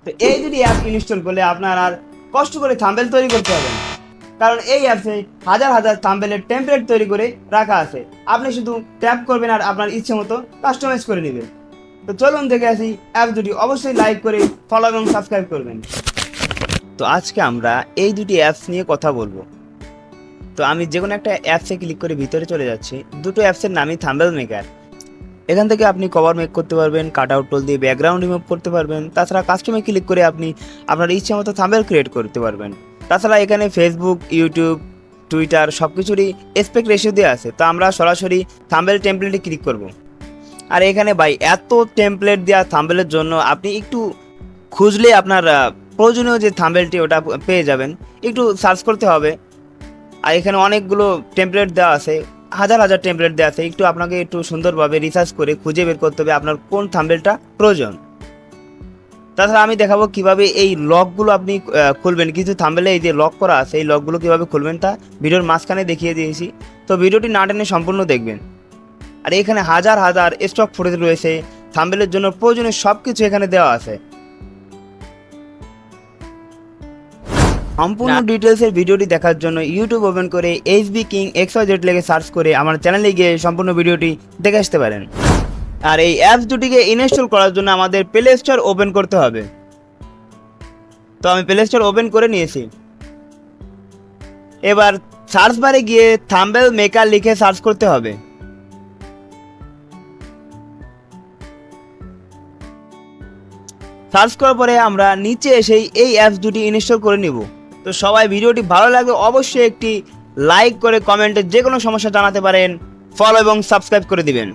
তো এই দুটি অ্যাপ ইনস্টল করলে আপনার আর কষ্ট করে থাম্বনেল তৈরি করতে হবে না, কারণ এই অ্যাপসে হাজার হাজার থাম্বনেলের টেমপ্লেট তৈরি করে রাখা আছে। আপনি শুধু ট্যাপ করবেন আর আপনার ইচ্ছে মতো কাস্টমাইজ করে নেবেন। তো চলুন দেখে আসি অ্যাপ দুটি, অবশ্যই লাইক করে ফলো এবং সাবস্ক্রাইব করবেন। তো আজকে আমরা এই দুটি অ্যাপস নিয়ে কথা বলবো। তো আমি যে কোনো একটা অ্যাপসে ক্লিক করে ভিতরে চলে যাচ্ছি। দুটো অ্যাপসের নামই থাম্বনেল মেকার। এখান থেকে আপনি কভার মেক করতে পারবেন, কাট আউট টুল দিয়ে ব্যাকগ্রাউন্ড রিমুভ করতে পারবেন। তাছাড়া কাস্টমে ক্লিক করে আপনি আপনার ইচ্ছে মতো থাম্বনেল ক্রিয়েট করতে পারবেন। তাছাড়া এখানে ফেসবুক, ইউটিউব, টুইটার সব কিছুরই এসপেক্ট রেশিও দিয়ে আছে। তো আমরা সরাসরি থাম্বনেল টেমপ্লেটে ক্লিক করব। আর এখানে ভাই এত টেমপ্লেট দেওয়া থাম্বনেলের জন্য আপনি একটু খুঁজলে আপনার প্রয়োজনীয় যে থাম্বনেলটি ওটা পেয়ে যাবেন। একটু সার্চ করতে হবে। আর এখানে অনেকগুলো টেমপ্লেট দেওয়া আছে, হাজার হাজার টেমপ্লেট দেওয়া আছে। একটু আপনাকে একটু সুন্দরভাবে রিসার্চ করে খুঁজে বের করতে হবে আপনার কোন থাম্বনেলটা প্রয়োজন। তাছাড়া আমি দেখাবো কিভাবে এই লকগুলো আপনি খুলবেন। কিছু থাম্বনেলে এই যে লক করা আছে, এই লকগুলো কিভাবে খুলবেন তা ভিডিওর মাঝখানে দেখিয়ে দিয়েছি। তো ভিডিওটি না টেনে সম্পূর্ণ দেখবেন। আর এখানে হাজার হাজার স্টক ফুটেজ রয়েছে, থাম্বনেলের জন্য প্রয়োজনীয় সব কিছু এখানে দেওয়া আছে। সম্পূর্ণ ডিটেলসের ভিডিওটি দেখার জন্য ইউটিউব ওপেন করে এইচবি কিং XYZ লিখে সার্চ করে আমার চ্যানেলে গিয়ে সম্পূর্ণ ভিডিওটি দেখে আসতে পারেন। আর এই অ্যাপস দুটিকে ইনস্টল করার জন্য আমাদের প্লে স্টোর ওপেন করতে হবে। তো আমি প্লে স্টোর ওপেন করে নিয়েছি। এবার সার্চ বারে গিয়ে থাম্বনেল মেকার লিখে সার্চ করতে হবে। সার্চ করার পরে আমরা নিচে এসেই এই অ্যাপস দুটি ইনস্টল করে নিব। তো সবাই ভিডিওটি ভালো লাগলে অবশ্যই একটি লাইক করে কমেন্টে যে কোনো সমস্যা জানাতে পারেন, ফলো এবং সাবস্ক্রাইব করে দিবেন।